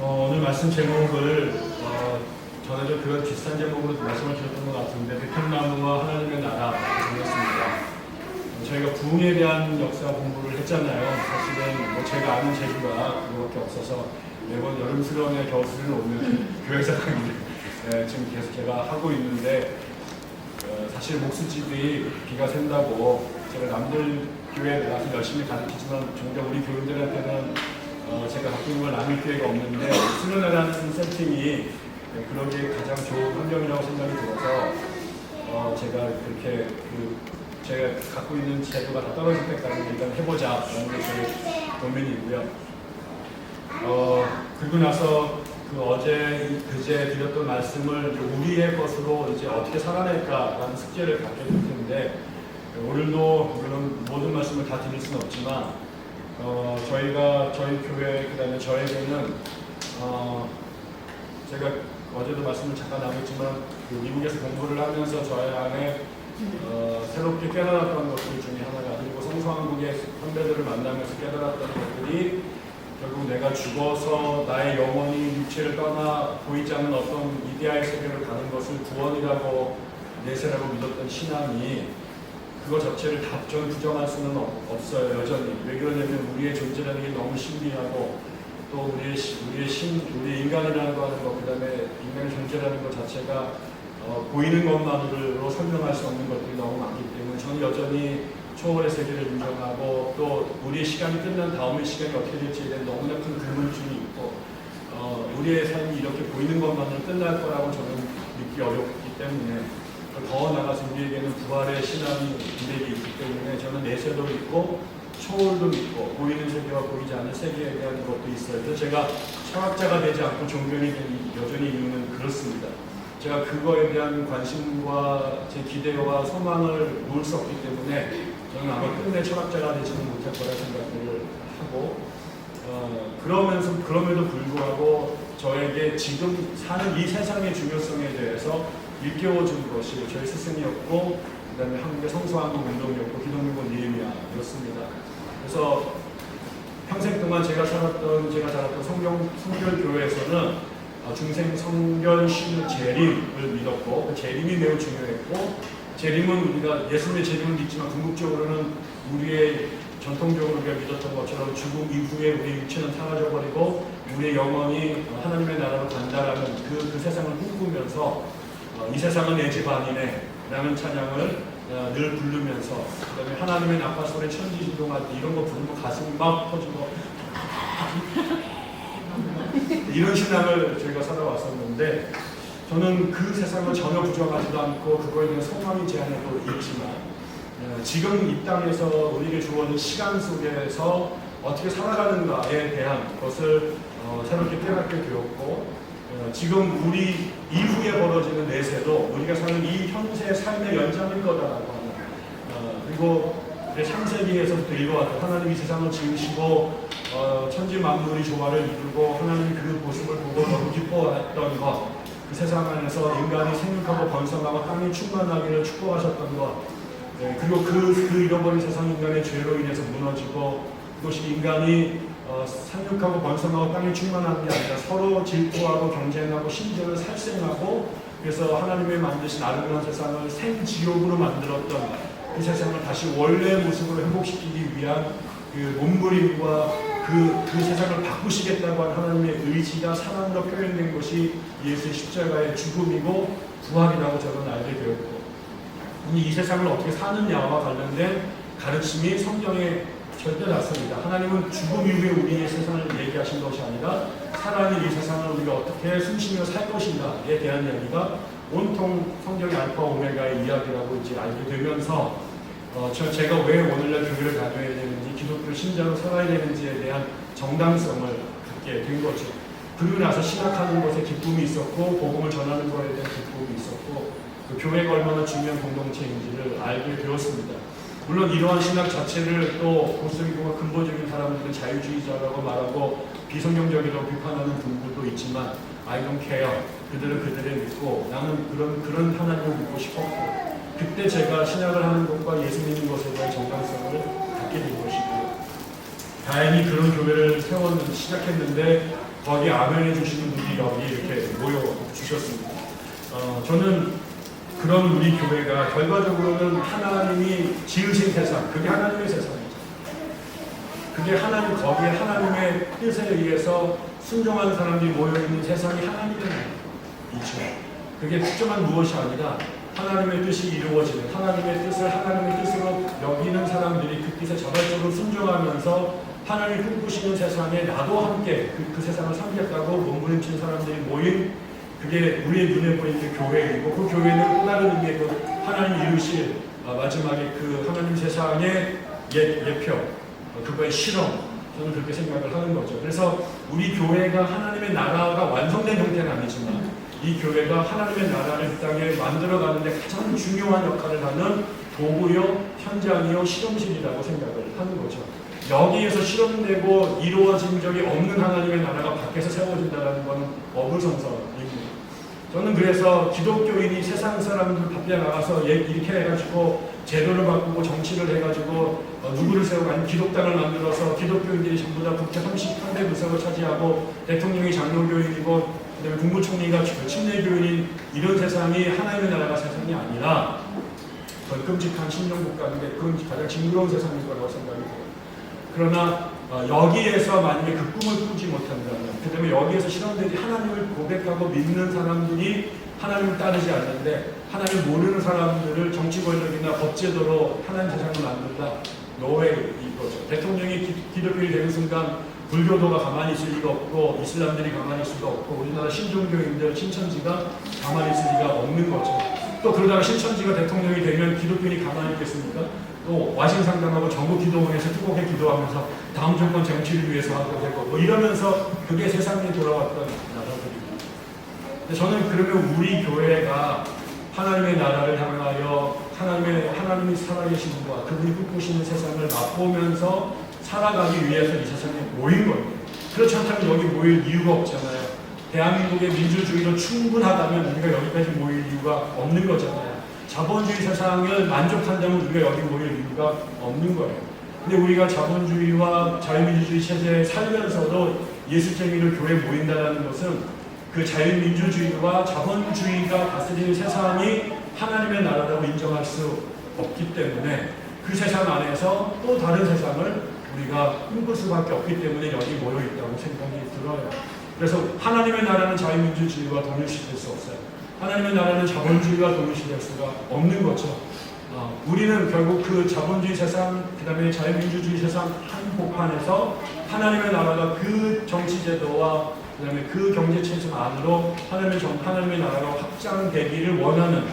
오늘 말씀 제목을 전에도 그런 비슷한 제목으로 말씀을 드렸던 것 같은데 백향나무와 하나님의 나라 정했습니다. 저희가 부흥에 대한 역사 공부를 했잖아요. 사실은 뭐 제가 아는 재주가 그거밖에 없어서 매번 여름스러운 겨울을 오면 교회에서 강의를 지금 계속 제가 하고 있는데 사실 목수집이 비가 샌다고 제가 남들 교회에 나가서 열심히 가르치지만 정작 우리 교인들한테는 제가 갖고 있는 걸 나눌 기회가 없는데 수련회라는 세팅이 그러기에 가장 좋은 환경이라고 생각이 들어서 제가 그렇게 제가 갖고 있는 재료가 다 떨어질 때까지 일단 해보자라는 게 제 고민이고요. 그리고 나서 어제 그제 드렸던 말씀을 우리의 것으로 이제 어떻게 살아낼까라는 숙제를 갖게 될 텐데 오늘도 물론 모든 말씀을 다 드릴 수는 없지만 저희가 저희 교회 그다음에 저에게는 제가 어제도 말씀을 잠깐 나눴지만 미국에서 공부를 하면서 저희 안에 새롭게 깨달았던 것들 중에 하나가 그리고 성서왕국의 선배들을 만나면서 깨달았던 것들이 결국 내가 죽어서 나의 영혼이 육체를 떠나 보이지 않는 어떤 이데아의 세계를 가는 것을 구원이라고 내세라고 믿었던 신앙이 그거 자체를 저는 부정할 수는 없어요. 여전히. 왜 그러냐면 우리의 존재라는 게 너무 신비하고 또 우리의 인간이라는 거 하는 것, 그 다음에 인간의 존재라는 것 자체가 보이는 것만으로 설명할 수 없는 것들이 너무 많기 때문에 저는 여전히 초월의 세계를 인정하고 또 우리의 시간이 끝난 다음의 시간이 어떻게 될지에 대한 너무나 큰 궁금증이 있고 우리의 삶이 이렇게 보이는 것만으로 끝날 거라고 저는 믿기 어렵기 때문에 더 나아가서 우리에게는 부활의 신앙이 기대기 있기 때문에 저는 내세도 있고 초월도 있고 보이는 세계와 보이지 않는 세계에 대한 것도 있어요. 그래서 제가 철학자가 되지 않고 종교인이 여전히 이유는 그렇습니다. 제가 그거에 대한 관심과 제 기대와 소망을 놓을 수 없기 때문에 저는 아마 끝내 철학자가 되지는 못할 거라 생각을 하고 그럼에도 불구하고 저에게 지금 사는 이 세상의 중요성에 대해서 일깨워준 것이 저희 스승이었고 그 다음에 한국의 성서왕국 운동이었고 기독민국 니에미아였습니다. 그래서 평생 동안 제가 자랐던 성결교회에서는 중생 성결 신의 재림을 믿었고 그 재림이 매우 중요했고 재림은 우리가 예수님의 재림을 믿지만 궁극적으로는 우리의 전통적으로 우리가 믿었던 것처럼 죽음 이후에 우리의 육체는 사라져버리고 우리의 영혼이 하나님의 나라로 간다라는 그 세상을 꿈꾸면서 이 세상은 내 집 아니네 라는 찬양을 늘 부르면서 그 다음에 하나님의 나팔소리 천지진동할 때 이런 거 부르면 가슴이 막 터지고 이런 신앙을 저희가 살아왔었는데 저는 그 세상을 전혀 부정하지도 않고 그거에 대한 소망이 제 안에도 있지만 지금 이 땅에서 우리에게 주어진 시간 속에서 어떻게 살아가는가에 대한 것을 새롭게 깨닫게 되었고 지금 우리 이후에 벌어지는 내세도 우리가 사는 이 현세의 삶의 연장일 거다라고 하는 그리고 창세기에서부터 읽어왔던 하나님이 이 세상을 지으시고 천지 만물이 조화를 이루고 하나님이 그 모습을 보고 너무 기뻐했던 것, 그 세상 안에서 인간이 생육하고 번성하고 땅이 충만하기를 축복하셨던 것, 그리고 그 잃어버린 세상 인간의 죄로 인해서 무너지고 그것이 인간이 생육하고 번성하고 땅이 충만한 게 아니라 서로 질투하고 경쟁하고 심지어는 살생하고 그래서 하나님의 만드신 아름다운 세상을 생지옥으로 만들었던 그 세상을 다시 원래 모습으로 회복시키기 위한 그 몸부림과 그 세상을 바꾸시겠다고 하는 하나님의 의지가 사랑으로 표현된 것이 예수의 십자가의 죽음이고 부활이라고 저는 알게 되었고 이 세상을 어떻게 사느냐와 관련된 가르침이 성경에 절대 낫습니다. 하나님은 죽음 이후에 우리의 세상을 얘기하신 것이 아니라 살아있는 이 세상을 우리가 어떻게 숨쉬며 살 것인가에 대한 이야기가 온통 성경의 알파 오메가의 이야기라고 이제 알게 되면서 제가 왜 오늘날 교회를 다녀야 되는지 기독교 신자로 살아야 되는지에 대한 정당성을 갖게 된 거죠. 그리고 나서 신학하는 것에 기쁨이 있었고 복음을 전하는 것에 대한 기쁨이 있었고 그 교회가 얼마나 중요한 공동체인지를 알게 되었습니다. 물론 이러한 신학 자체를 또 보수적이고 근본적인 사람들은 자유주의자라고 말하고 비성경적이라고 비판하는 분들도 있지만 I don't care. 그들은 그들의 믿고 나는 그런 하나님을 믿고 싶었고 그때 제가 신학을 하는 것과 예수 믿는 것에 대한 정당성을 갖게 된 것이고요. 다행히 그런 교회를 시작했는데 거기 아멘해 주시는 분이 여기 이렇게 모여 주셨습니다. 저는 그런 우리 교회가 결과적으로는 하나님이 지으신 세상, 그게 하나님의 세상이죠. 그게 하나님, 거기에 하나님의 뜻에 의해서 순종하는 사람들이 모여있는 세상이 하나님의 나라이죠. 그게 특정한 무엇이 아니라 하나님의 뜻이 이루어지는, 하나님의 뜻을 하나님의 뜻으로 여기는 사람들이 그 뜻에 자발적으로 순종하면서 하나님이 꿈꾸시는 세상에 나도 함께 그 세상을 살겠다고 몸부림치는 사람들이 모인, 그게 우리의 눈에 보이는 교회이고, 그 교회는 또 다른 의미의 그 하나님 이루실 마지막에 그 하나님 세상의 예표, 그거의 실험, 저는 그렇게 생각을 하는 거죠. 그래서 우리 교회가 하나님의 나라가 완성된 형태는 아니지만 이 교회가 하나님의 나라를 이 땅에 만들어가는데 가장 중요한 역할을 하는 도구요, 현장이요, 실험실이라고 생각을 하는 거죠. 여기에서 실험되고 이루어진 적이 없는 하나님의 나라가 밖에서 세워진다는 것은 어불성설입니다. 저는 그래서 기독교인이 세상 사람들 밖에 나가서 이렇게 해가지고 제도를 바꾸고 정치를 해가지고 누구를 세우고 아니면 기독당을 만들어서 기독교인들이 전부 다 국회 33대 구석을 차지하고 대통령이 장로교인이고 그다음에 국무총리가 침례교인인 이런 세상이 하나님의 나라가 세상이 아니라 더 끔찍한 신정국가인데 그건 가장 징그러운 세상일 거라고 생각이 돼요. 그러나 여기에서 만약에 그 꿈을 꾸지 못한다면, 그 다음에 여기에서 실험들이 하나님을 고백하고 믿는 사람들이 하나님을 따르지 않는데 하나님을 모르는 사람들을 정치 권력이나 법제도로 하나님 세상을 만든다. 노웨이 이거죠. 대통령이 기독교인이 되는 순간 불교도가 가만히 있을 리가 없고 이슬람들이 가만히 있을 리가 없고 우리나라 신종교인들 신천지가 가만히 있을 리가 없는 거죠. 또 그러다가 신천지가 대통령이 되면 기독교인이 가만히 있겠습니까? 또 와신상담하고 전국 기도원에서 뜨겁게 기도하면서 다음 정권 정치를 위해서 하고 되고 뭐 이러면서 그게 세상에 돌아왔던 나라들입니다. 저는 그러면 우리 교회가 하나님의 나라를 향하여 하나님이 살아계신 분과 그분이 꿈꾸시는 세상을 맛보면서 살아가기 위해서 이 세상에 모인 거예요. 그렇지 않다면 여기 모일 이유가 없잖아요. 대한민국의 민주주의로 충분하다면 우리가 여기까지 모일 이유가 없는 거잖아요. 자본주의 세상을 만족한다면 우리가 여기 모일 이유가 없는 거예요. 근데 우리가 자본주의와 자유민주주의 체제에 살면서도 예수쟁이로 교회에 모인다는 것은 그 자유민주주의와 자본주의가 다스리는 세상이 하나님의 나라라고 인정할 수 없기 때문에 그 세상 안에서 또 다른 세상을 우리가 꿈꿀 수밖에 없기 때문에 여기 모여 있다고 생각이 들어요. 그래서 하나님의 나라는 자유민주주의와 동일시될 수 없어요. 하나님의 나라는 자본주의와 동일시될 수가 없는 거죠. 우리는 결국 그 자본주의 세상, 그 다음에 자유민주주의 세상 한복판에서 하나님의 나라가 그 정치제도와 그 다음에 그 경제체제 안으로 하나님의 나라가 확장되기를 원하는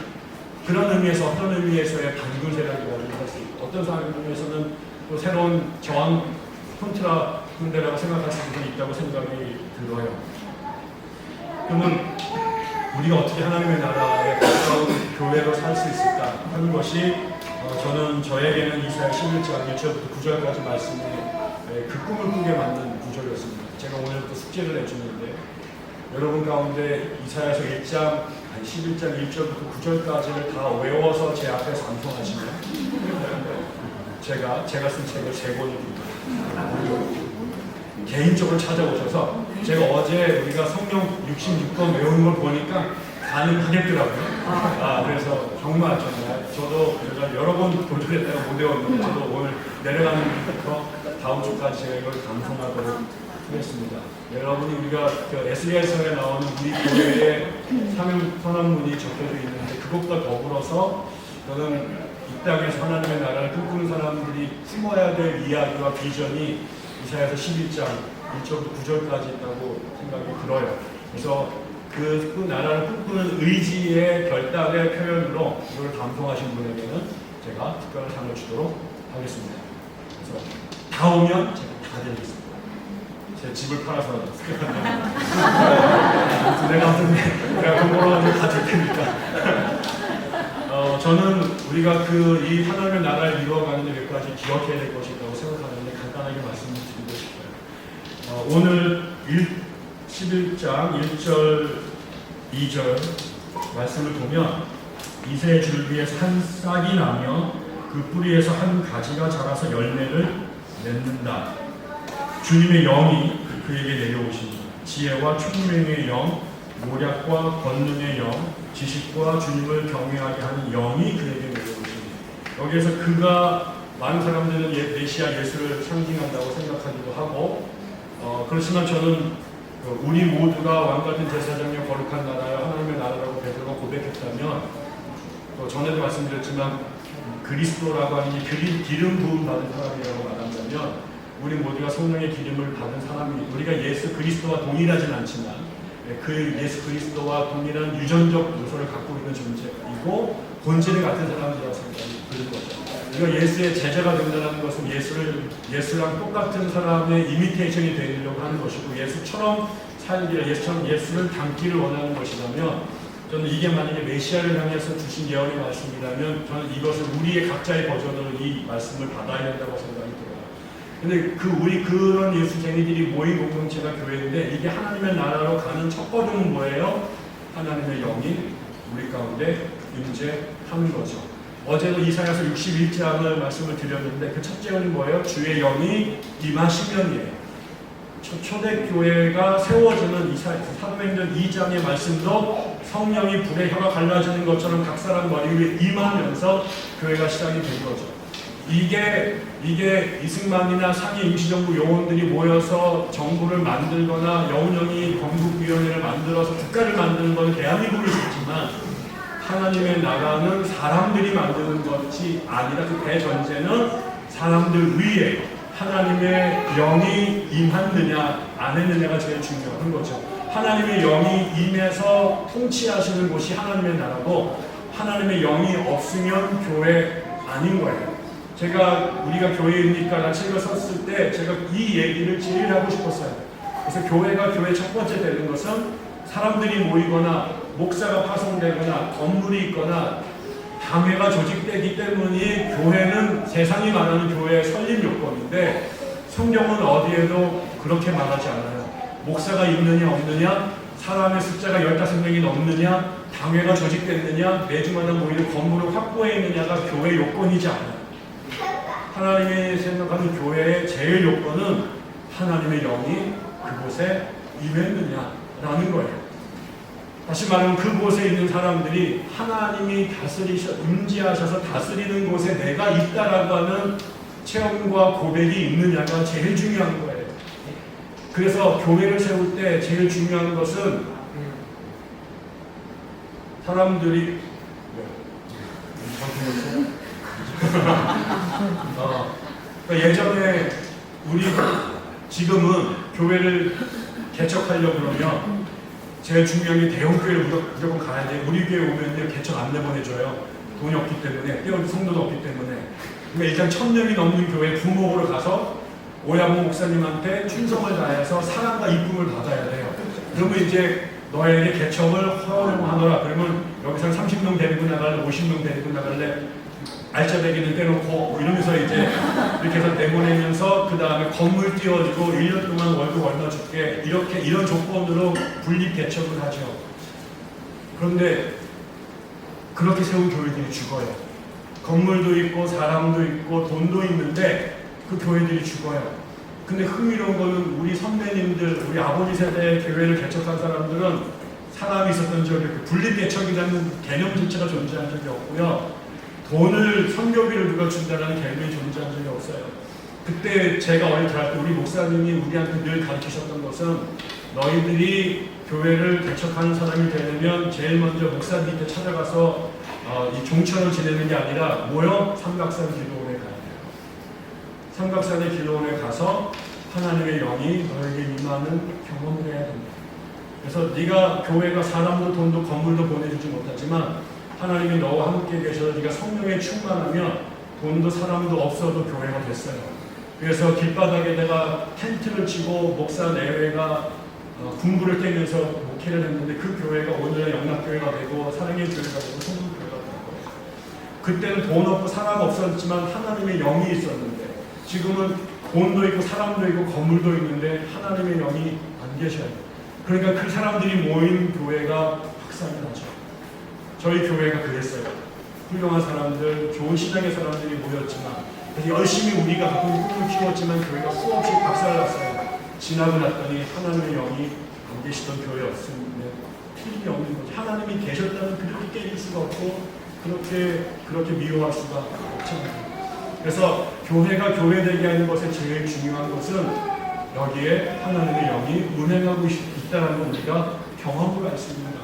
그런 의미에서 어떤 의미에서의 반군 세력이라고 할 수 있고 어떤 의미에서는 또 새로운 저항 콘트라 군대라고 생각할 수 있다고 생각이 들어요. 그러면 우리가 어떻게 하나님의 나라에 가까운 교회로 살 수 있을까 하는 것이 저는 저에게는 이사야 11장 1절부터 9절까지 말씀이 그 꿈을 꾸게 만든 구절이었습니다. 제가 오늘부터 숙제를 내주는데 여러분 가운데 이사야서 11장 1절부터 9절까지를 다 외워서 제 앞에서 암송하시면 제가 쓴 책을 3권입니다. 개인적으로 찾아오셔서 제가 어제 우리가 성경 66권 외우는 걸 보니까 가능하겠더라고요. 그래서 정말 저도 제가 여러 번 도전했다가 못 외웠는데 저도 오늘 내려가는 길부터 다음 주까지 제가 이걸 감상하도록 하겠습니다. 여러분이 우리가 에스겔서에 나오는 우리 교회의 사명 선언문이 적혀져 있는데 그것과 더불어서 저는 이 땅에서 하나님의 나라를 꿈꾸는 사람들이 품어야 될 이야기와 비전이 이사야서 11장 1절부터 9절까지 있다고 생각이 들어요. 그래서 그 나라를 꿈꾸는 의지의 결단의 표현으로 이걸 감동하신 분에게는 제가 특별한 상을 주도록 하겠습니다. 그래서 다 오면 제가 다 드리겠습니다. 제 집을 팔아서 내가 돈 벌어가지고 다 줄 테니까. 저는 우리가 이 하나님의 나라를 이루어가는데 몇 가지 기억해야 될 것이 있다고 생각하는데 간단하게 말씀을 드리고 싶어요. 오늘 11장 1절 2절 말씀을 보면 이새 줄기에서 한 싹이 나며 그 뿌리에서 한 가지가 자라서 열매를 맺는다. 주님의 영이 그에게 내려오십니다. 지혜와 총명의 영, 모략과 권능의 영, 지식과 주님을 경외하게 하는 영이 그에게 내려오십니다. 여기에서 그가 많은 사람들은 메시아 예수를 상징한다고 생각하기도 하고 그렇지만 저는 우리 모두가 왕같은 제사장의 거룩한 나라여 하나님의 나라라고 베드로가 고백했다면 또 전에도 말씀드렸지만 그리스도라고 하는 이 기름 부음 받은 사람이라고 말한다면 우리 모두가 성령의 기름을 받은 사람이 우리가 예수 그리스도와 동일하진 않지만 그 예수 그리스도와 동일한 유전적 요소를 갖고 있는 존재이고 본질이 같은 사람이라고 생각이 드는 거죠. 우리가 예수의 제자가 된다는 것은 예수랑 똑같은 사람의 이미테이션이 되려고 하는 것이고 예수처럼 살기를 예수를 닮기를 원하는 것이라면 저는 이게 만약에 메시아를 향해서 주신 예언의 말씀이라면 저는 이것을 우리의 각자의 버전으로 이 말씀을 받아야 된다고 생각이 들어요. 근데 우리 그런 예수쟁이들이 모인 공동체가 교회인데 이게 하나님의 나라로 가는 첫걸음은 뭐예요? 하나님의 영이 우리 가운데 임재하는 거죠. 어제도 이사야서 61장을 말씀을 드렸는데 그 첫째는 뭐예요? 주의 영이 임하시면이에요. 초대교회가 세워지는 사도행전 2장의 말씀도 성령이 불의 혀가 갈라지는 것처럼 각 사람 머리 위에 임하면서 교회가 시작이 된 거죠. 이게 이승만이나 상위 임시정부 요원들이 모여서 정부를 만들거나 여운형이 건국위원회를 만들어서 국가를 만드는 건 대한민국이 있었지만 하나님의 나라는 사람들이 만드는 것이 아니라 그 대전제는 사람들 위에 하나님의 영이 임했느냐 안 했느냐가 제일 중요한 거죠. 하나님의 영이 임해서 통치하시는 곳이 하나님의 나라고 하나님의 영이 없으면 교회 아닌 거예요. 우리가 교회입니까? 책을 썼을 때 제가 이 얘기를 제일 하고 싶었어요. 그래서 교회가 교회 첫 번째 되는 것은 사람들이 모이거나 목사가 파송되거나 건물이 있거나 당회가 조직되기 때문에 교회는 세상이 말하는 교회의 설립 요건인데 성경은 어디에도 그렇게 말하지 않아요. 목사가 있느냐 없느냐, 사람의 숫자가 15명이 넘느냐, 당회가 조직됐느냐, 매주마다 모이는 건물을 확보했느냐가 교회 요건이지 않아요. 하나님이 생각하는 교회의 제일 요건은 하나님의 영이 그곳에 임했느냐라는 거예요. 다시 말하면 그곳에 있는 사람들이 하나님이 임재하셔서 다스리는 곳에 내가 있다라고 하는 체험과 고백이 있느냐가 제일 중요한 거예요. 그래서 교회를 세울 때 제일 중요한 것은 사람들이 그러니까 예전에 지금은 교회를 개척하려고 그러면 제일 중요한 게 대형 교회를 무조건 가야 돼. 우리 교회 오면 개척 안 내보내줘요. 돈이 없기 때문에, 뛰어난 성도도 없기 때문에. 그러니까 일단 1000명이 넘는 교회 부목으로 가서 오야모 목사님한테 충성을 다해서 사랑과 이쁨을 받아야 돼요. 그러면 이제 너에게 개척을 허용하노라. 그러면 여기서 30명 데리고 나갈래, 50명 데리고 나갈래, 알짜배기는 떼놓고 이러면서 이제 이렇게 해서 내보내면서 그 다음에 건물 띄워주고 1년 동안 월급 얼마 줄게 이런 조건으로 분립 개척을 하죠. 그런데 그렇게 세운 교회들이 죽어요. 건물도 있고 사람도 있고 돈도 있는데 그 교회들이 죽어요. 근데 흥미로운 거는 우리 선배님들, 우리 아버지 세대의 교회를 개척한 사람들은 사람이 있었던 적이 없고 분립 개척이라는 개념 자체가 존재한 적이 없고요. 돈을 선교비를 누가 준다는 개념이 존재한 적이 없어요. 그때 제가 어릴 때 우리 목사님이 우리한테 늘 가르치셨던 것은 너희들이 교회를 개척하는 사람이 되려면 제일 먼저 목사 밑에 찾아가서 이 종처를 지내는 게 아니라 삼각산 기도원에 가야 돼요. 삼각산의 기도원에 가서 하나님의 영이 너에게 임하는 경험을 해야 된다. 그래서 네가 교회가 사람도 돈도 건물도 보내주지 못하지만 하나님이 너와 함께 계셔서 네가 성령에 충만하면 돈도 사람도 없어도 교회가 됐어요. 그래서 길바닥에다가 텐트를 치고 목사 내외가 군부를 떼면서 목회를 했는데 그 교회가 오늘의 영락교회가 되고 사랑의 교회가 되고 성령교회가 된 거예요. 그때는 돈 없고 사람 없었지만 하나님의 영이 있었는데 지금은 돈도 있고 사람도 있고 건물도 있는데 하나님의 영이 안 계셔요. 그러니까 그 사람들이 모인 교회가 확산이 나죠. 저희 교회가 그랬어요. 훌륭한 사람들, 좋은 시장의 사람들이 모였지만 그래서 열심히 우리가 갖고 있는 꿈을 키웠지만 교회가 수없이 박살났어요. 지나고 났더니 하나님의 영이 안 계시던 교회였으면 틀림이 없는 거죠. 하나님이 계셨다면 그렇게 깨질 수가 없고 그렇게 미워할 수가 없잖아요. 그래서 교회가 교회되게 하는 것에 제일 중요한 것은 여기에 하나님의 영이 운행하고 있다는 걸 우리가 경험을 할 수 있습니다.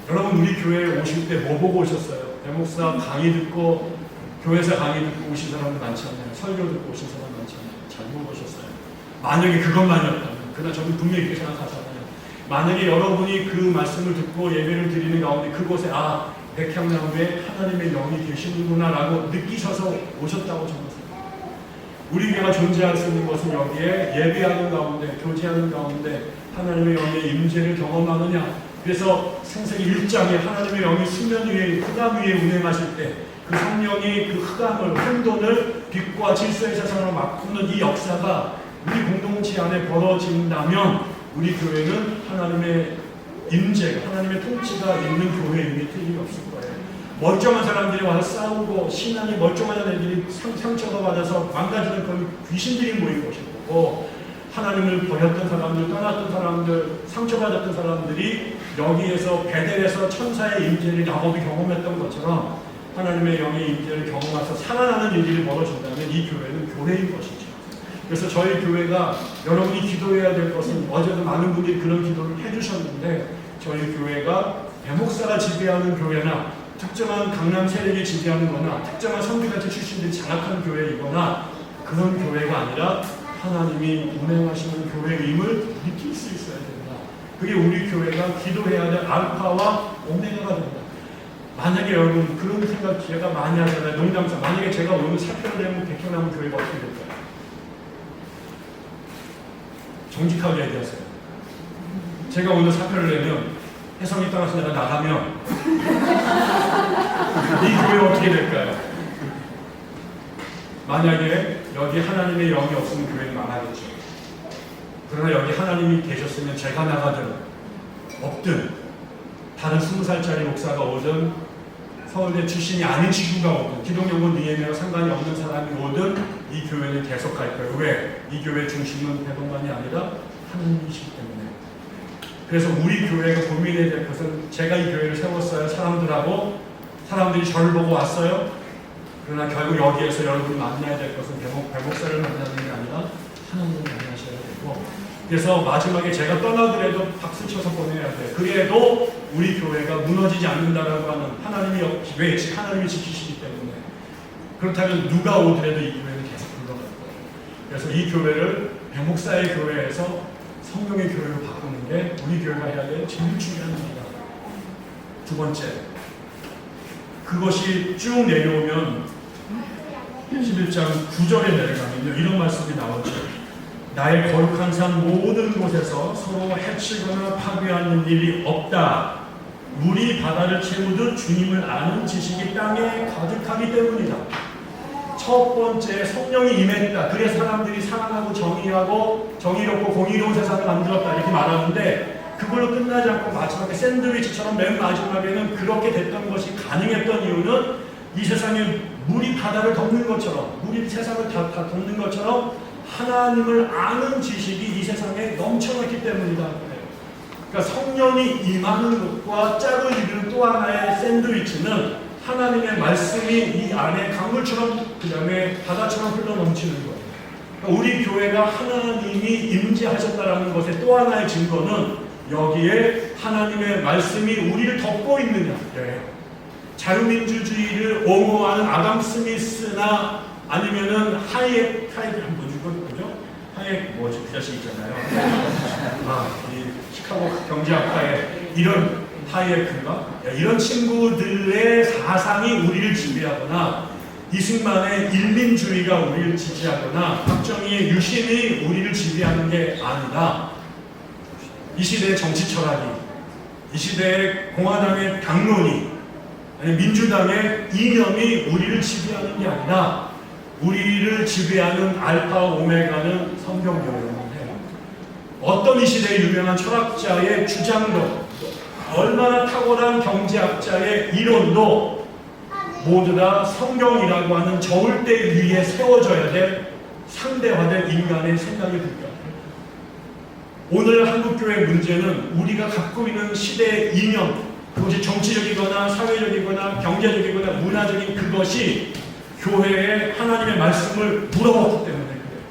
여러분 우리 교회에 오실 때 뭐 보고 오셨어요? 대목사 강의 듣고 교회에서 강의 듣고 오신 사람들 많지 않나요? 설교 듣고 오신 사람 많지 않나요? 잘 보고 오셨어요. 만약에 그것만이었다면, 그러나 저는 분명히 그렇게 생각하잖아요. 만약에 여러분이 그 말씀을 듣고 예배를 드리는 가운데 그곳에 백향나무에 하나님의 영이 계시는구나 라고 느끼셔서 오셨다고 저는 생각합니다. 우리 교회가 존재할 수 있는 것은 여기에 예배하는 가운데, 교제하는 가운데 하나님의 영의 임재를 경험하느냐. 그래서 창세기 1장에 하나님의 영이 수면 위에, 흑암 위에 운행하실 때 그 성령이 그 흑암을, 혼돈을 빛과 질서의 세상으로 바꾸는 이 역사가 우리 공동체 안에 벌어진다면 우리 교회는 하나님의 임재가, 하나님의 통치가 있는 교회임이 틀림이 없을 거예요. 멀쩡한 사람들이 와서 싸우고 신앙이 멀쩡한 애들이 상처가 받아서 망가지는 그런 귀신들이 모인 것일 거고, 하나님을 버렸던 사람들, 떠났던 사람들, 상처받았던 사람들이 여기에서 베델에서 천사의 임재를 야곱이 경험했던 것처럼 하나님의 영의 임재를 경험해서 살아나는 일이 벌어진다면 이 교회는 교회인 것이죠. 그래서 저희 교회가 여러분이 기도해야 될 것은, 어제도 많은 분들이 그런 기도를 해주셨는데, 저희 교회가 대목사가 지배하는 교회나 특정한 강남 세력이 지배하는 거나 특정한 선교단체 출신들이 장악하는 교회이거나 그런 교회가 아니라 하나님이 운행하시는 교회임을 느낄 수 있어야 된다. 그게 우리 교회가 기도해야 될 알파와 오메가가 된다. 만약에 여러분 그런 생각 제가 많이 하잖아요. 농담삼아 만약에 제가 오늘 사표를 내면 백향나무 교회가 어떻게 될까요? 정직하게 얘기하세요. 제가 오늘 사표를 내면 혜성이 떠나서 내가 나가면 이 교회 어떻게 될까요? 만약에 여기 하나님의 영이 없으면 교회는 망하겠죠. 그러나 여기 하나님이 계셨으면 제가 나가든 없든 다른 20살짜리 목사가 오든 서울대 출신이 아닌 친구가 오든 기독연구원 니에미와 상관이 없는 사람이 오든 이 교회는 계속 갈 거예요. 왜? 이 교회 중심은 대동만이 아니라 하나님이시기 때문에. 그래서 우리 교회가 고민해야 될 것은, 제가 이 교회를 세웠어요. 사람들이 저를 보고 왔어요. 그러나 결국 여기에서 여러분이 만나야 될 것은 배목사를 만나는 게 아니라 하나님을 만나셔야 되고, 그래서 마지막에 제가 떠나더라도 박수 쳐서 보내야 돼요. 그래도 우리 교회가 무너지지 않는다라고 하는 하나님이 지키시기 때문에. 그렇다면 누가 오더라도 이 교회는 계속 굴러갈 거예요. 그래서 이 교회를 배목사의 교회에서 성령의 교회로 바꾸는 게 우리 교회가 해야 될 제일 중요한 일이다. 두 번째, 그것이 쭉 내려오면 11장 9절에 내려가면요, 이런 말씀이 나오죠. 나의 거룩한 산 모든 곳에서 서로 해치거나 파괴하는 일이 없다. 물이 바다를 채우듯 주님을 아는 지식이 땅에 가득하기 때문이다. 첫 번째, 성령이 임했다. 그래서 사람들이 사랑하고 정의롭고 공의로운 세상을 만들었다. 이렇게 말하는데, 그걸로 끝나지 않고 마지막에 샌드위치처럼 맨 마지막에는 그렇게 됐던 것이 가능했던 이유는 이 세상에 물이 바다를 덮는 것처럼, 물이 세상을 다 덮는 것처럼 하나님을 아는 지식이 이 세상에 넘쳐났기 때문이다. 그러니까 성령이 임하는 것과 짝을 이루는 또 하나의 샌드위치는 하나님의 말씀이 이 안에 강물처럼, 그 다음에 바다처럼 흘러 넘치는 거예요. 그러니까 우리 교회가 하나님이 임재하셨다는 것의 또 하나의 증거는 여기에 하나님의 말씀이 우리를 덮고 있느냐. 자유민주주의를 옹호하는 아담 스미스나 아니면은 하이엑 뭐지 그 자식 있잖아요. 이 시카고 경제학파의 이런 하이에크인가? 이런 친구들의 사상이 우리를 지배하거나, 이승만의 일민주의가 우리를 지지하거나, 박정희의 유신이 우리를 지배하는 게 아니라, 이 시대의 정치 철학이, 이 시대의 공화당의 당론이, 아니 민주당의 이념이 우리를 지배하는 게 아니라, 우리를 지배하는 알파 오메가는 성경이라고 해요. 어떤 이 시대의 유명한 철학자의 주장도, 얼마나 탁월한 경제학자의 이론도 모두 다 성경이라고 하는 저울대 위에 세워져야 될 상대화된 인간의 생각이 불가해요. 오늘 한국교회 문제는 우리가 갖고 있는 시대의 이념, 그것이 정치적이거나 사회적이거나 경제적이거나 문화적인 그것이 교회에 하나님의 말씀을 물어봤기 때문에 그래요.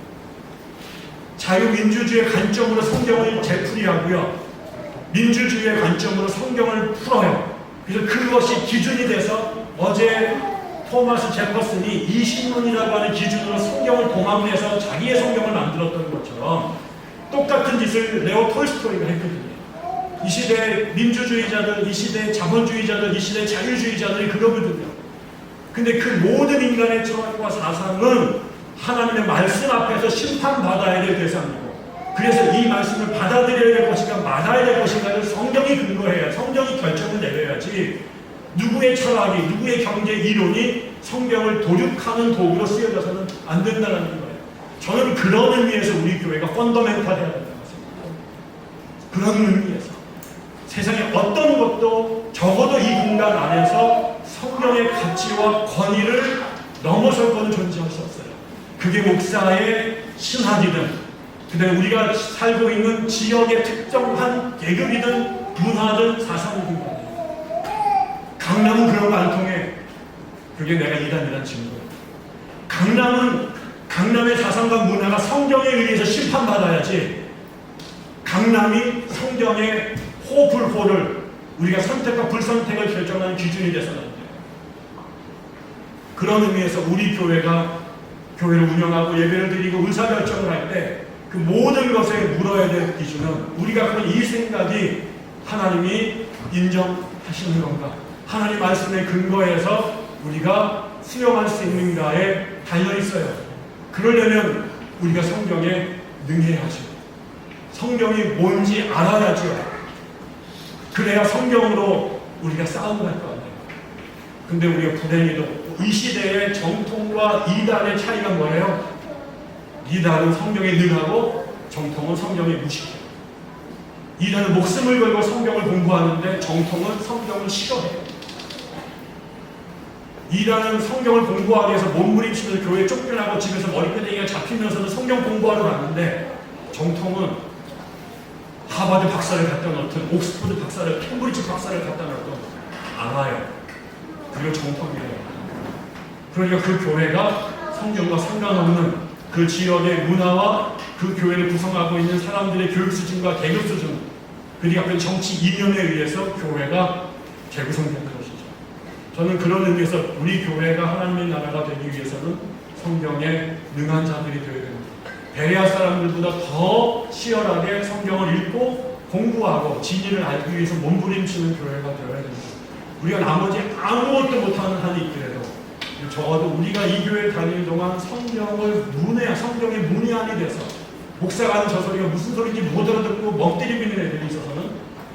자유민주주의의 관점으로 성경을 되풀이하고요, 민주주의의 관점으로 성경을 풀어요. 그래서 그것이 기준이 돼서 어제 토마스 제퍼슨이 이신론이라고 하는 기준으로 성경을 동합해서 자기의 성경을 만들었던 것처럼 똑같은 짓을 레오 톨스토이가 했거든요. 이 시대의 민주주의자들, 이 시대의 자본주의자들, 이 시대의 자유주의자들이 그러거든요. 근데 그 모든 인간의 철학과 사상은 하나님의 말씀 앞에서 심판받아야 될 대상이고, 그래서 이 말씀을 받아들여야 될 것인가 말아야 될 것인가를 성경이 근거해야, 성경이 결정을 내려야지 누구의 철학이, 누구의 경제 이론이 성경을 도륙하는 도구로 쓰여져서는 안 된다는 거예요. 저는 그런 의미에서 우리 교회가 펀더멘탈해야 된다고 생각합니다. 그런 의미에서 세상에 어떤 것도 적어도 이 공간 안에서 성경의 가치와 권위를 넘어설 것은 존재할 수 없어요. 그게 목사의 신학이든, 그다음에 우리가 살고 있는 지역의 특정한 계급이든 문화든 사상이든 간에 강남은 그런 거 안 통해. 그게 내가 이단이란 증거예요. 강남의 사상과 문화가 성경에 의해서 심판받아야지, 강남이 성경의 호불호를 우리가 선택과 불선택을 결정하는 기준이 돼서는 안 돼요. 그런 의미에서 우리 교회가 교회를 운영하고 예배를 드리고 의사결정을 할 때 그 모든 것에 물어야 될 기준은 우리가 갖고 이 생각이 하나님이 인정하시는 건가, 하나님 말씀에 근거해서 우리가 수용할 수 있는가에 달려있어요. 그러려면 우리가 성경에 능해야죠. 성경이 뭔지 알아야죠. 그래야 성경으로 우리가 싸움을 할 거 아니에요. 근데 우리가 불행히도 이 시대의 정통과 이단의 차이가 뭐예요? 이단은 성경에 능하고 정통은 성경에 무식해요. 이단은 목숨을 걸고 성경을 공부하는데 정통은 성경을 싫어해요. 이단은 성경을 공부하기 위해서 몸부림치면서 교회에 쫓겨나고 집에서 머리끄댕이가 잡히면서도 성경 공부하러 갔는데, 정통은 하버드 박사를 갖다 놓든 옥스퍼드 박사를, 캠브리지 박사를 갖다 놓든 알아요. 그리고 정통이에요. 그러니까 그 교회가 성경과 상관없는 그 지역의 문화와 그 교회를 구성하고 있는 사람들의 교육 수준과 계급 수준, 그리고 앞에 정치 이념에 의해서 교회가 재구성된 것이죠. 저는 그런 의미에서 우리 교회가 하나님의 나라가 되기 위해서는 성경에 능한 자들이 되어야 됩니다. 베레아 사람들보다 더 치열하게 성경을 읽고 공부하고 진리를 알기 위해서 몸부림치는 교회가 되어야 됩니다. 우리가 나머지 아무것도 못하는 한이 있더라도 적어도 우리가 이 교회에 다니는 동안 성경의 문외한이 돼서 목사가 하는 저 소리가 무슨 소리인지 못 알아듣고 멍때리고 있는 애들이 있어서는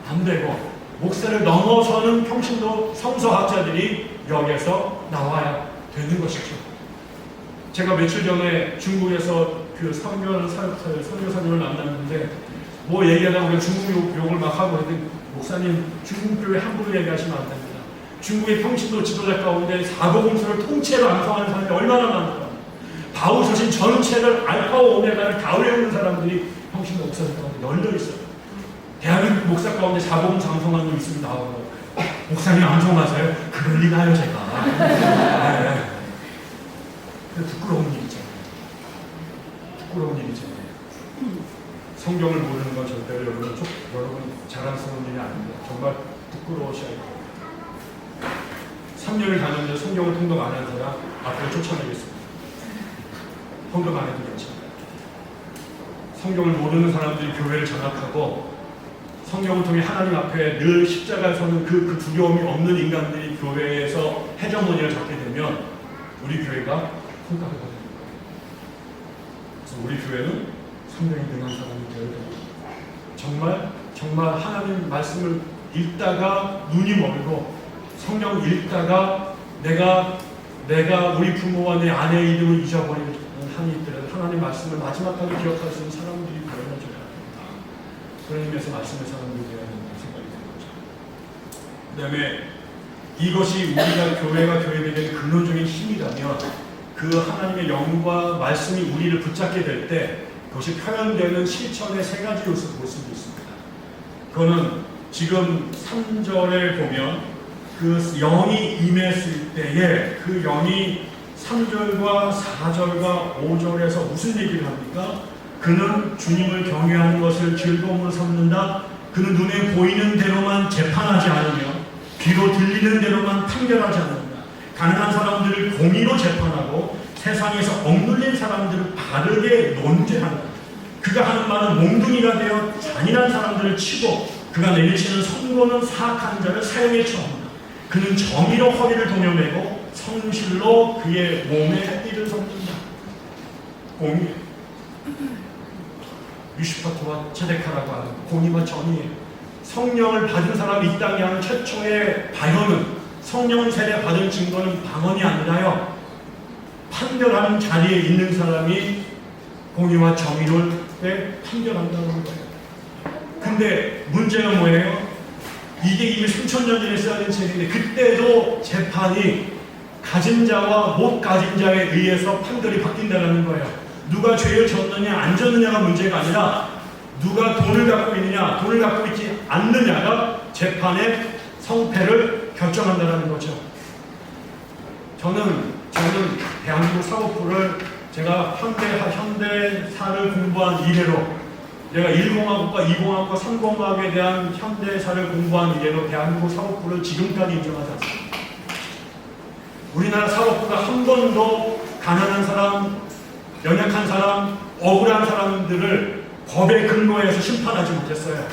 안 되고, 목사를 넘어서는 평신도 성서학자들이 여기에서 나와야 되는 것이죠. 제가 며칠 전에 중국에서 그 선교사님을 만났는데 뭐 얘기하다 보면 중국 욕을 막 하고 했더니, 목사님 중국 교회 함부로 얘기하시면 안 됩니다. 중국의 평신도 지도자 가운데 사복음서를 통째로 암송하는 사람이 얼마나 많을까. 바우서신 전체를 알파와 오메가를 다 외우는 사람들이 평신도 목사들 가운데 널려 있어요. 대한민국 목사 가운데 사복음서 암송하는 분 있으면 나오고, 목사님 암송하세요? 그럴 리가요 제가. 네. 부끄러운 일이잖아요. 부끄러운 일이잖아요. 성경을 모르는 건 절대로 여러분 자랑스러운 일이 아닙니다. 정말 부끄러우셔야 돼요. 3년을 다녔는데 성경을 통독 안 한 사람 앞으로 쫓아내겠습니다. 통독 안 해도 괜찮아요. 성경을 모르는 사람들이 교회를 장악하고 성경을 통해 하나님 앞에 늘 십자가에 서는 그 두려움이 없는 인간들이 교회에서 헤저모니를 잡게 되면 우리 교회가 손가락을 받는 거예요. 그래서 우리 교회는 성경에 능한 사람이 되어야 됩니다. 정말 하나님 말씀을 읽다가 눈이 멀고 성경 읽다가 내가 우리 부모와 내 아내의 이름을 잊어버리는 한이 있더라도 하나님 말씀을 마지막까지 기억할 수 있는 사람들이 되어져야 합니다. 그런 의미에서 말씀의 사람들이 되어야 된다는 생각이 드는 거죠. 그 다음에 이것이 우리가 교회가 교회되는 근원적인 힘이라면 그 하나님의 영과 말씀이 우리를 붙잡게 될 때 그것이 표현되는 실천의 세 가지 모습이 있습니다. 그거는 지금 3절에 보면 그 영이 임했을 때에 그 영이 3절과 4절과 5절에서 무슨 얘기를 합니까? 그는 주님을 경외하는 것을 즐거움으로 삼는다. 그는 눈에 보이는 대로만 재판하지 않으며 귀로 들리는 대로만 판결하지 않는다. 가난한 사람들을 공의로 재판하고 세상에서 억눌린 사람들을 바르게 논죄한다. 그가 하는 말은 몽둥이가 되어 잔인한 사람들을 치고 그가 내리치는 선고는 사악한 자를 사형에 처한다. 그는 정의로 허리를 동여매고 성실로 그의 몸에 띠를 섞는다. 공의, 유시파트와 체데카라고 하는 공의와 정의예요. 성령을 받은 사람이 이 땅에 하는 최초의 발언은, 성령 세례 받은 증거는 방언이 아니라요, 판결하는 자리에 있는 사람이 공의와 정의를 판결한다는 거예요. 근데 문제가 뭐예요? 이게 이미 3000년 전에 쓰여진 책인데 그때도 재판이 가진 자와 못 가진 자에 의해서 판결이 바뀐다는 거예요. 누가 죄를 졌느냐 안 졌느냐가 문제가 아니라 누가 돈을 갖고 있느냐 돈을 갖고 있지 않느냐가 재판의 성패를 결정한다는 거죠. 저는 대한민국 사법부를 제가 현대사를 공부한 이래로, 내가 1공학과, 2공학과, 3공학에 대한 현대사를 공부한 이래로 대한민국 사법부를 지금까지 인정하지 않습니다. 우리나라 사법부가 한 번도 가난한 사람, 연약한 사람, 억울한 사람들을 법에 근거해서 심판하지 못했어요.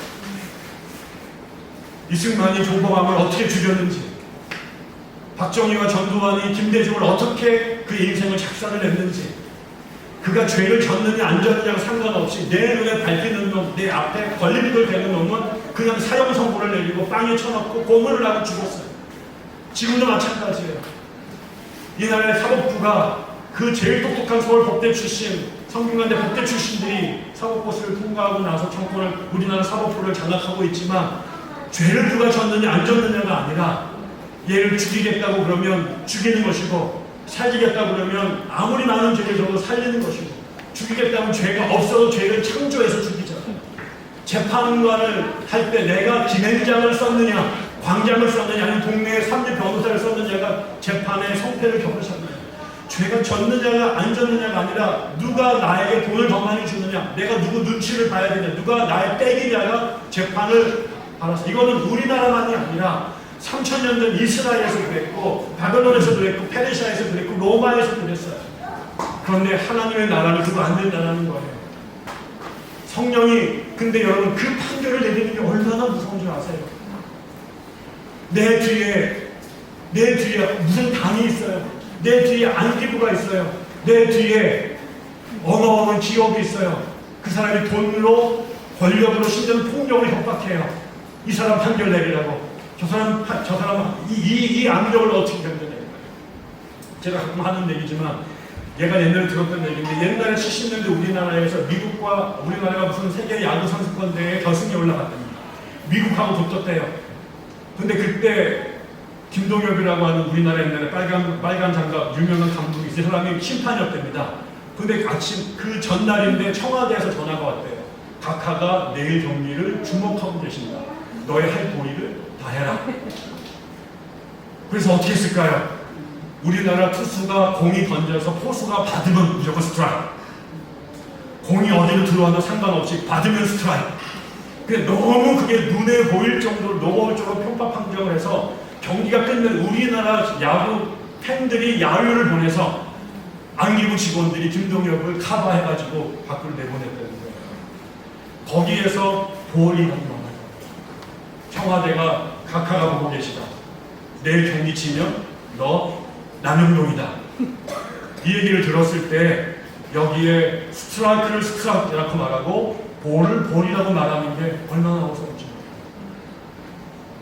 이승만이 조범암을 어떻게 죽였는지, 박정희와 전두환이 김대중을 어떻게 그 인생을 작사를 했는지, 그가 죄를 졌느냐 안 졌느냐가 상관없이 내 눈에 밟히는 놈, 내 앞에 걸림돌 되는 놈은 그냥 사형 선고를 내리고 빵에 쳐넣고 고문을 하고 죽었어요. 지금도 마찬가지예요. 이 나라의 사법부가 그 제일 똑똑한 서울법대 출신, 성균관대 법대 출신들이 사법고시를 통과하고 나서 정권을, 우리나라 사법부를 장악하고 있지만 죄를 누가 졌느냐 안 졌느냐가 아니라 얘를 죽이겠다고 그러면 죽이는 것이고, 살리겠다고 그러면 아무리 많은 죄를 져도 살리는 것이고, 죽이겠다면 죄가 없어도 죄를 창조해서 죽이잖아요. 재판관을 할 때 내가 김앤장을 썼느냐 광장을 썼느냐 아니면 동네에 3대 변호사를 썼느냐가 재판의 성패를 결정합니다. 죄가 졌느냐가 안 졌느냐가 아니라 누가 나에게 돈을 더 많이 주느냐, 내가 누구 눈치를 봐야 되냐, 누가 나의 떼기냐가 재판을 받았어. 이거는 우리나라만이 아니라 3000년 전 이스라엘에서 그랬고, 바벨론에서도 그랬고, 페르시아에서도 그랬고, 로마에서도 그랬어요. 그런데 하나님의 나라를 두고 안 된다는 거예요. 성령이, 근데 여러분 그 판결을 내리는 게 얼마나 무서운 줄 아세요? 내 뒤에 무슨 당이 있어요. 내 뒤에 안기부가 있어요. 내 뒤에 어마어마한 기업이 있어요. 그 사람이 돈으로, 권력으로, 심지어는 폭력을 협박해요. 이 사람 판결 내리라고. 저 사람 이 압력을 어떻게 견뎌내는 거예요? 제가 가끔 하는 얘기지만, 얘가 옛날에 들었던 얘기인데, 옛날에 70년대 우리나라에서 미국과 우리나라가 무슨 세계 야구 선수권대회 결승에 올라갔답니다. 미국하고 붙었대요. 근데 그때 김동엽이라고 하는 우리나라 옛날에 빨간 장갑 유명한 감독이, 이 사람이 심판이었답니다. 근데 아침 그 전날인데 청와대에서 전화가 왔대요. 각하가 내일 경기를 주목하고 계신다. 너의 할 도리를 다 해라. 그래서 어떻게 했을까요? 우리나라 투수가 공이 던져서 포수가 받으면 무조건 스트라이크. 공이 어디로 들어와도 상관없이 받으면 스트라이크. 근데 너무 그게 눈에 보일 정도로 노골 적으로 편파 판정을 해서 경기가 끝면 우리나라 야구 팬들이 야유를 보내서 안기부 직원들이 김동엽을 커버해가지고 밖으로 내보냈다는 거예요. 거기에서 볼이 나와요. 청와대가 각하가 보고 계시다. 내일 경기 치면 너 남영동이다. 이 얘기를 들었을 때 여기에 스트라이크를 스트라이크라고 말하고 볼을 볼이라고 말하는 게 얼마나 어서운지.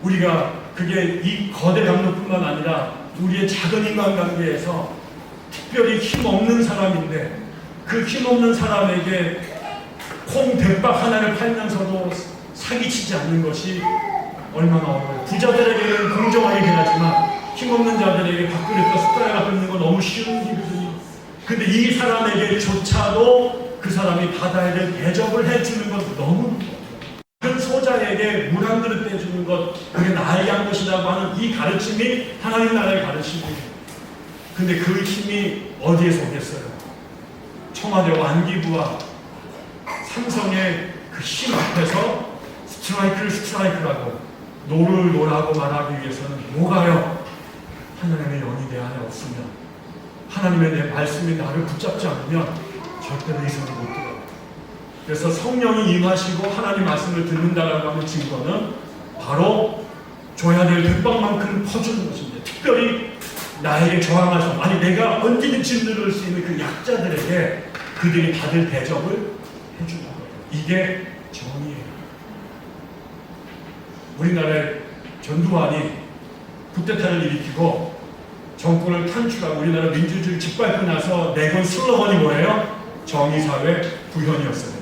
우리가 그게 이 거대 강력뿐만 아니라 우리의 작은 인간관계에서 특별히 힘없는 사람인데, 그 힘없는 사람에게 콩 대박 하나를 팔면서도 사기치지 않는 것이 얼마나 어려워요. 부자들에게는 공정하게 하지만 힘없는 자들에게 밥그릇과 숟가락을 뜯는 건 너무 쉬운 일이거든요. 근데 이 사람에게조차도 그 사람이 받아야 될 대접을 해주는 것 너무 큰 소자에게 물 한 그릇 빼주는 것, 그게 나에게 한 것이라고 하는 이 가르침이 하나님 나라의 가르침이에요. 근데 그 힘이 어디에서 오겠어요? 청와대와 안기부와 삼성의 그 힘 앞에서 스트라이크라고 노를 노라고 말하기 위해서는 뭐가요? 하나님의 영이 내 안에 없으면, 하나님의 내 말씀이 나를 붙잡지 않으면 절대로 이 손을 못 들어요. 그래서 성령이 임하시고 하나님 말씀을 듣는다라고 하는 증거는 바로 줘야 될 득방만큼 퍼주는 것인데, 특별히 나에게 저항하셔, 아니 내가 언제든지 누를 수 있는 그 약자들에게 그들이 받을 대접을 해주는 거예요. 이게 정의예요. 우리나라의 전두환이 쿠데타를 일으키고 정권을 탄출하고 우리나라 민주주의를 짓밟고 나서 내건 슬로건이 뭐예요? 정의사회 구현이었어요.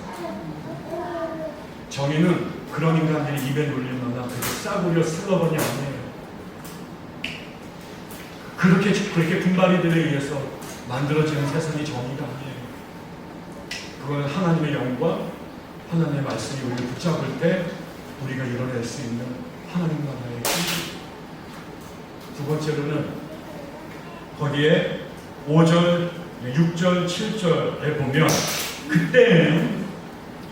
정의는 그런 인간들이 입에 놀리거나 그게 싸구려 슬로건이 아니에요. 그렇게 군바리들에 의해서 만들어지는 세상이 정의가 아니에요. 그거는 하나님의 영과 하나님의 말씀이 우리를 붙잡을 때 우리가 이뤄낼 수 있는 하나님 나라의 힘. 두 번째로는 거기에 5절, 6절, 7절에 보면 그때는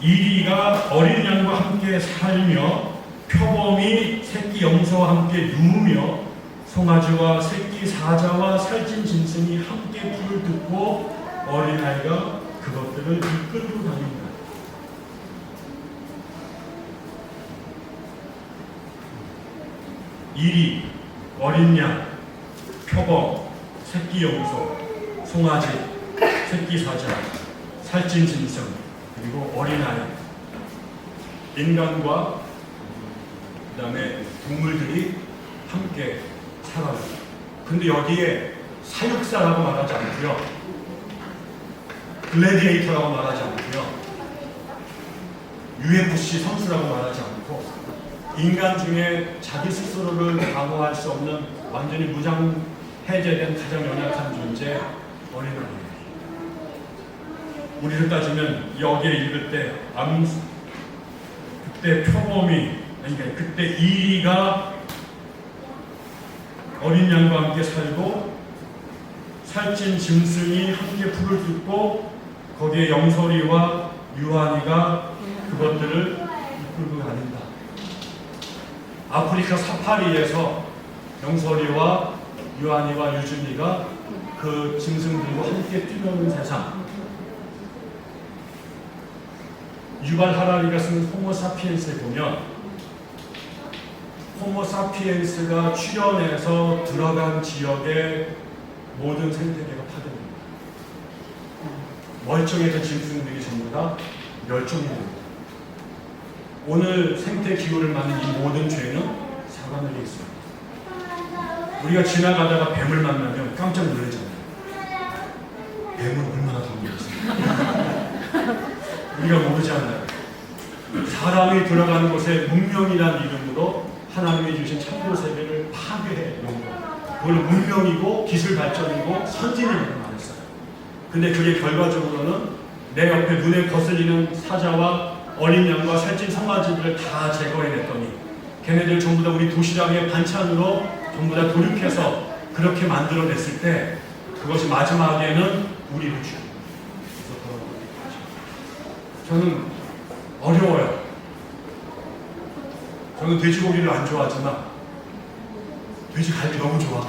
이리가 어린 양과 함께 살며 표범이 새끼 염소와 함께 누우며 송아지와 새끼 사자와 살찐 짐승이 함께 풀을 듣고 어린아이가 그것들을 이끌고 다닌다. 이리, 어린 양, 표범, 새끼 염소, 송아지, 새끼 사자, 살찐 짐승, 그리고 어린아이, 인간과 그 다음에 동물들이 함께 살아요. 근데 여기에 사육사라고 말하지 않고요, 글래디에이터라고 말하지 않고요, UFC 선수라고 말하지 않고, 인간 중에 자기 스스로를 방어할 수 없는 완전히 무장 해제된 가장 연약한 존재, 어린아이. 우리를 따지면 여기에 읽을 때 그때 표범이, 그러니까 그때 이리가 어린 양과 함께 살고 살찐 짐승이 함께 풀을 듣고 거기에 영설이와 유한이가 그것들을 이끌고 다닌다. 아프리카 사파리에서 영설이와 유한이와 유준이가 그 짐승들과 함께 뛰노는 세상. 유발 하라리가 쓴 호모사피엔스에 보면 호모사피엔스가 출현해서 들어간 지역의 모든 생태계가 파괴됩니다. 멀쩡했던 짐승들이 전부 다 멸종이 됩니다. 오늘 생태 기후를 만든 이 모든 죄는 사관을에 있습니다. 우리가 지나가다가 뱀을 만나면 깜짝 놀라잖아요. 뱀은 얼마나 덤비겠습니까? 우리가 모르지 않나요? 사람이 들어가는 곳에 문명이라는 이름으로 하나님이 주신 창조 세계를 파괴해 놓은 것. 그걸 문명이고 기술 발전이고 선진이라고 말했어요. 근데 그게 결과적으로는 내 옆에 눈에 거슬리는 사자와 어린 양과 살찐 송아지들을 다 제거해냈더니 걔네들 전부 다 우리 도시락의 반찬으로 전부 다 도륙해서 그렇게 만들어냈을 때 그것이 마지막에는 우리를 죽입니다. 저는 어려워요. 저는 돼지고기를 안 좋아하지만 돼지갈비 너무 좋아.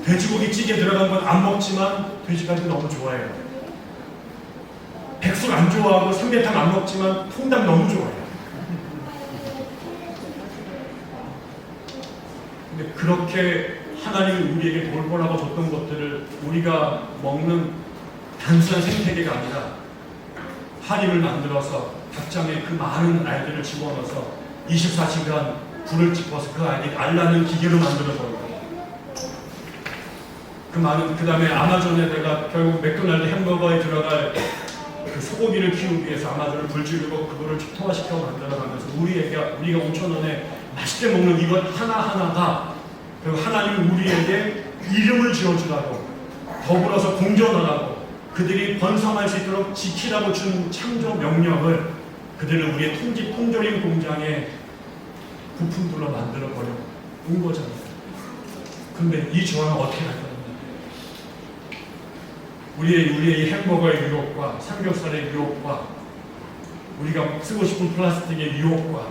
돼지고기 찌개 들어간 건 안 먹지만 돼지갈비 너무 좋아해요. 백숙 안 좋아하고 삼계탕 안 먹지만 통닭 너무 좋아해요. 근데 그렇게 하나님이 우리에게 돌보라고 줬던 것들을 우리가 먹는 단순한 생태계가 아니라 하림을 만들어서 닭장에 그 많은 알들을 집어넣어서 24시간 불을 짚어서 그 알이 알라는 기계로 만들어버리고 그 다음에 아마존에다가 결국 맥도날드 햄버거에 들어갈 그 소고기를 키우기 위해서 아마존을 불지르고 그거를 초토화시켜 만들어가면서 우리가 5,000원에 맛있게 먹는 이것 하나하나가 그리고 하나님은 우리에게 이름을 지어주라고 더불어서 공존하라고 그들이 번성할 수 있도록 지키라고 준 창조 명령을 그들은 우리의 통조림 공장의 부품들로 만들어버려 온 거잖아요. 근데 이 조항은 어떻게 할 거냐? 우리의 이 햄버거의 유혹과 삼겹살의 유혹과 우리가 쓰고 싶은 플라스틱의 유혹과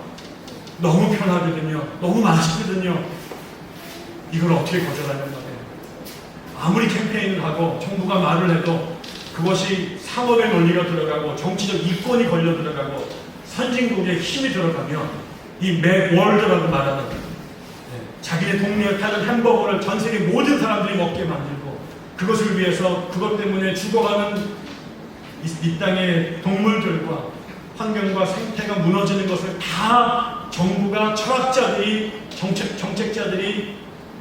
너무 편하거든요. 너무 맛있거든요. 이걸 어떻게 거절하는 거예요? 아무리 캠페인을 하고 정부가 말을 해도 그것이 상업의 논리가 들어가고 정치적 이권이 걸려 들어가고 선진국의 힘이 들어가면 이 맥월드라고 말하는 자기네 동네에 파는 햄버거를 전 세계 모든 사람들이 먹게 만들고 그것을 위해서 그것 때문에 죽어가는 이 땅의 동물들과 환경과 생태가 무너지는 것을 다 정부가 철학자들이 정책자들이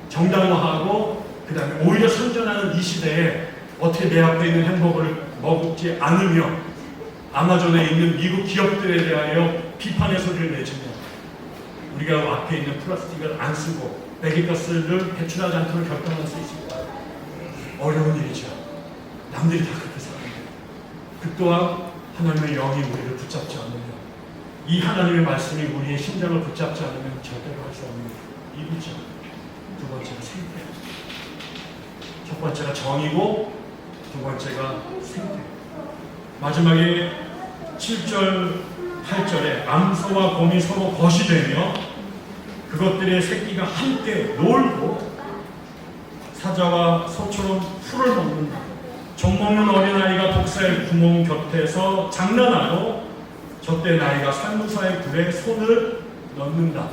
정당화하고 그 다음에 오히려 선전하는 이 시대에 어떻게 내 앞에 있는 햄버거를 먹지 않으며 아마존에 있는 미국 기업들에 대하여 비판의 소리를 내주며 우리가 앞에 있는 플라스틱을 안 쓰고 배기가스를 배출하지 않도록 결정할 수 있을까? 어려운 일이죠. 남들이 다 그렇게 살아요. 그 또한 하나님의 영이 우리를 붙잡지 않으면 이 하나님의 말씀이 우리의 심장을 붙잡지 않으면 절대로 할 수 없는 일이죠. 두 번째가 생태. 첫 번째가 정이고 두 번째가 생태. 마지막에 7절 8절에 암소와 곰이 서로 벗이 되며 그것들의 새끼가 함께 놀고 사자와 소처럼 풀을 먹는다. 젖 먹는 어린아이가 독사의 구멍 곁에서 장난하고 젖된 아이가 산무사의 굴에 손을 넣는다.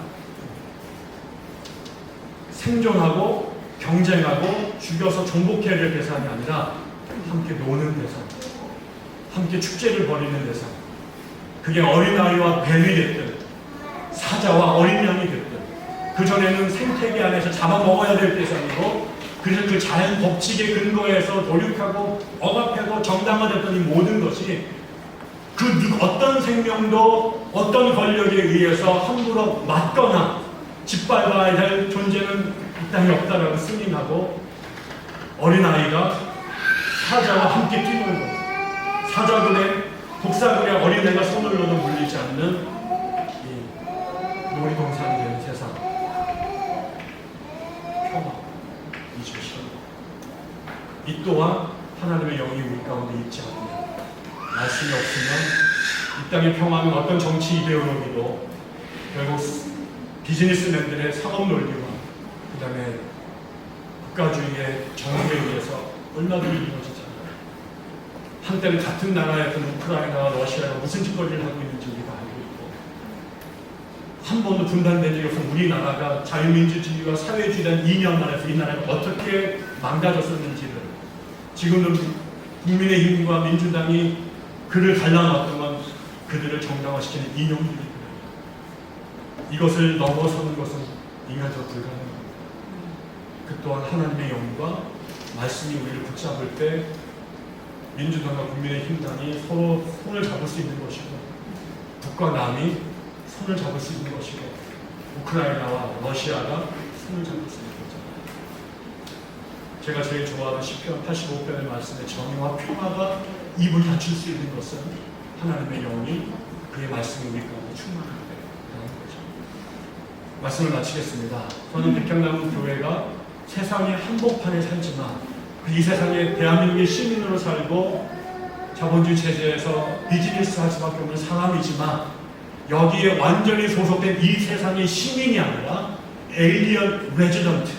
생존하고 경쟁하고 죽여서 정복해야 될 대상이 아니라 함께 노는 대상, 함께 축제를 벌이는 대상. 그게 어린아이와 뱀이 됐든 사자와 어린 양이 됐든 그전에는 생태계 안에서 잡아먹어야 될 대상이고 그래서 그 자연 법칙의 근거에서 도륙하고 억압하고 정당화됐던 이 모든 것이 그 어떤 생명도 어떤 권력에 의해서 함부로 맞거나 짓밟아야 할 존재는 이 땅에 없다라고 승인하고 어린아이가 사자와 함께 뛰놀고 사자들의 독사들의 어린애가 손을 넣어도 물리지 않는 이 놀이동산이 되는 세상. 평화, 이주시오. 이 또한 하나님의 영이 우리 가운데 있지 않으면 말씀이 없으면 이 땅의 평화는 어떤 정치 이데올로기도 결국 비즈니스맨들의 상업 논리와 그 다음에 국가주의의 정부에 의해서 얼마든지 이루어지잖아요. 한때는 같은 나라였던 우크라이나와 러시아가 무슨 짓거리를 하고 있는지 우리가 알고 있고 한 번도 분단된 적이 없는 우리나라가 자유민주주의와 사회주의라는 이념 안에서 이 나라가 어떻게 망가졌었는지를 지금은 국민의힘과 민주당이 그를 갈라놨던 건 그들을 정당화시키는 이념들이고요. 이것을 넘어서는 것은 인간적으로 불가능합니다. 그 또한 하나님의 영과 말씀이 우리를 붙잡을 때 민주당과 국민의힘당이 서로 손을 잡을 수 있는 것이고 북과 남이 손을 잡을 수 있는 것이고 우크라이나와 러시아가 손을 잡을 수 있는 거잖아요. 제가 제일 좋아하는 시편 85편의 말씀에 정의와 평화가 입을 닫힐 수 있는 것은 하나님의 영이 그의 말씀이 우리 가운데 충만할 때라는 거죠. 말씀을 마치겠습니다. 저는 백향나무 교회가 세상의 한복판에 살지만 이 세상에 대한민국의 시민으로 살고 자본주의 체제에서 비즈니스 할 수밖에 없는 사람이지만 여기에 완전히 소속된 이 세상의 시민이 아니라 에일리언 레지던트,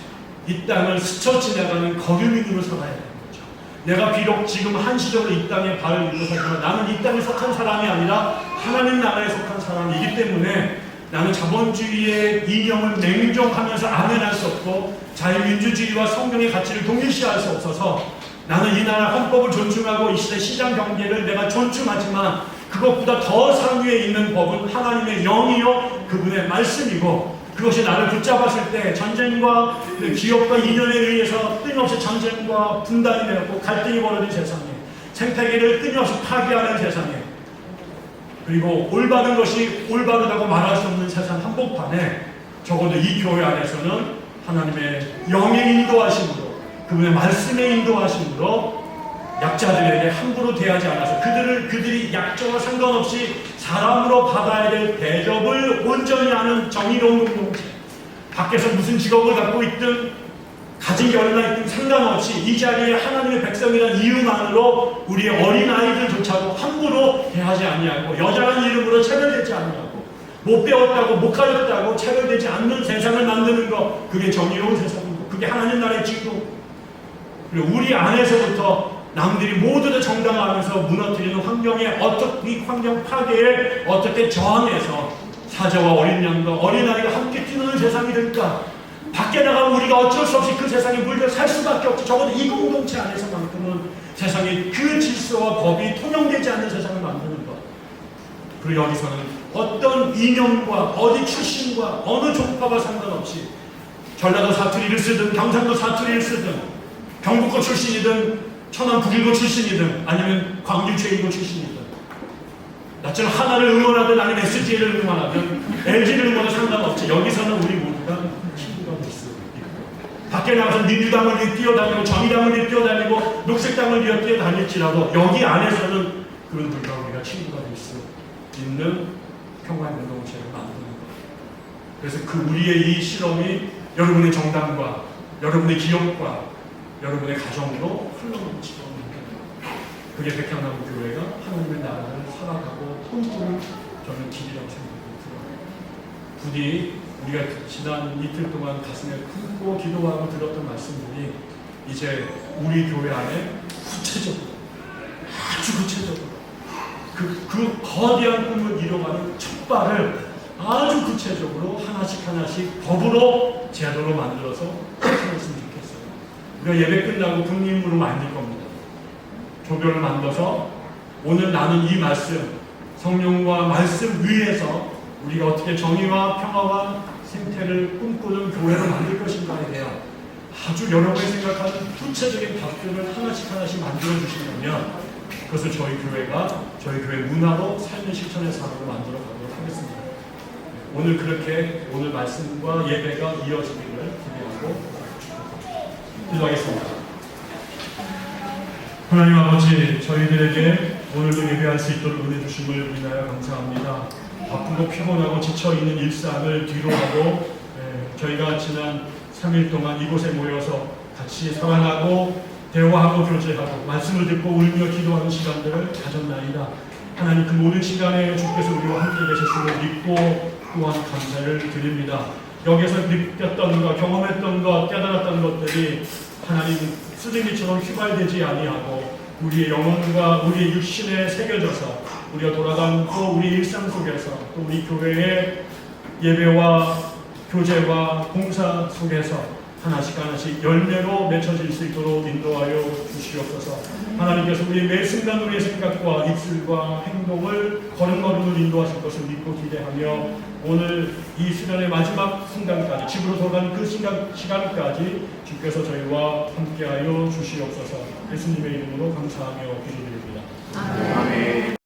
이 땅을 스쳐 지나가는 거류민으로 살아야 되는 거죠. 내가 비록 지금 한시적으로 이 땅에 발을 들고 살지만 나는 이 땅에 속한 사람이 아니라 하나님 나라에 속한 사람이기 때문에 나는 자본주의의 이념을 냉정하면서 아멘할 수 없고 자유민주주의와 성경의 가치를 동일시할 수 없어서 나는 이 나라 헌법을 존중하고 이 시대 시장 경제를 내가 존중하지만 그것보다 더 상위에 있는 법은 하나님의 영이요 그분의 말씀이고 그것이 나를 붙잡았을 때 전쟁과 기업과 인연에 의해서 끊임없이 전쟁과 분단이 되었고 갈등이 벌어진 세상에 생태계를 끊임없이 파괴하는 세상에 그리고 올바른 것이 올바르다고 말할 수 없는 세상 한복판에 적어도 이 교회 안에서는 하나님의 영의 인도하심으로 그분의 말씀의 인도하심으로 약자들에게 함부로 대하지 않아서 그들이 약자와 상관없이 사람으로 받아야 될 대접을 온전히 하는 정의로운 공동체. 밖에서 무슨 직업을 갖고 있든 가진 게 얼마나 있든 상관없이 이 자리에 하나님의 백성이라는 이유만으로 우리의 어린아이들조차도 함부로 대하지 아니하고 여자라는 이름으로 차별되지 아니하고 못 배웠다고 못 가졌다고 차별되지 않는 세상을 만드는 것, 그게 정의로운 세상이고 그게 하나님 나라의 지도. 그리고 우리 안에서부터 남들이 모두 다 정당화하면서 무너뜨리는 환경에 어떻게 이 환경 파괴에 어떻게 저항해서 사자와 어린 양과 어린아이가 함께 뛰노는 세상이 될까? 밖에 나가면 우리가 어쩔 수 없이 그 세상에 물려 살 수밖에 없지. 적어도 이 공동체 안에서만큼은 세상에 그 질서와 법이 통용되지 않는 세상을 만드는 것. 그리고 여기서는 어떤 이념과 어디 출신과 어느 족파와 상관없이 전라도 사투리를 쓰든 경상도 사투리를 쓰든 경북고 출신이든 천안 북일고 출신이든 아니면 광주 최일고 출신이든 나처럼 하나를 응원하든 아니면 SG를 응원하든 LG를 응원하든 상관없지. 여기서는 우리 모두가 친구가 됐어. 밖에 나가서 민주당을 위해 뛰어다니고 정의당을 위해 뛰어다니고 녹색당을 위해 뛰어다닐지라도 여기 안에서는 그런 분과 우리가 친구가 될 수 있는 평화의 공동체를 만드는 거예요. 그래서 그 우리의 이 실험이 여러분의 정당과 여러분의 기업과 여러분의 가정으로 흘러넘치고 있는 거예요. 그게 백향나무 교회가 하나님의 나라를 살아가고 꿈꾸는 저는 길이라고 생각이 들어요. 부디 우리가 지난 이틀 동안 가슴에 품고 기도하고 들었던 말씀들이 이제 우리 교회 안에 구체적으로, 아주 구체적으로 그 거대한 꿈을 이뤄가는 첫 발을 아주 구체적으로 하나씩 법으로 제도로 만들어서 실천했으면 좋겠어요. 우리가 예배 끝나고 국립으로 만들 겁니다. 조별을 만들어서 오늘 나는 이 말씀, 성령과 말씀 위에서 우리가 어떻게 정의와 평화와 생태를 꿈꾸는 교회를 만들 것인가에 대한 아주 여러분이 생각하는 구체적인 답들을 하나씩 만들어 주시면 그것을 저희 교회 문화로 삶의 실천의 삶으로 만들어 가도록 하겠습니다. 오늘 그렇게 오늘 말씀과 예배가 이어지기를 기대하고 기도하겠습니다. 하나님 아버지, 저희들에게 오늘도 예배할 수 있도록 은혜 주심을 인하여 감사합니다. 바쁘고 피곤하고 지쳐있는 일상을 뒤로하고 저희가 지난 3일 동안 이곳에 모여서 같이 사랑하고 대화하고 교제하고 말씀을 듣고 울며 기도하는 시간들을 가졌나이다. 하나님, 그 모든 시간에 주께서 우리와 함께 계셨음을 믿고 또한 감사를 드립니다. 여기서 느꼈던 것, 경험했던 것, 깨달았던 것들이 하나님 수증기처럼 휘발되지 아니하고 우리의 영혼과 우리의 육신에 새겨져서 우리가 돌아가는 또 우리 일상 속에서 또 우리 교회의 예배와 교제와 봉사 속에서 하나씩 열매로 맺혀질 수 있도록 인도하여 주시옵소서. 하나님께서 우리 매 순간 우리의 생각과 입술과 행동을 걸음걸음을 인도하실 것을 믿고 기대하며 오늘 이 시간의 마지막 순간까지 집으로 돌아가는 그 시간까지 주께서 저희와 함께하여 주시옵소서. 예수님의 이름으로 감사하며 기도드립니다. 아멘.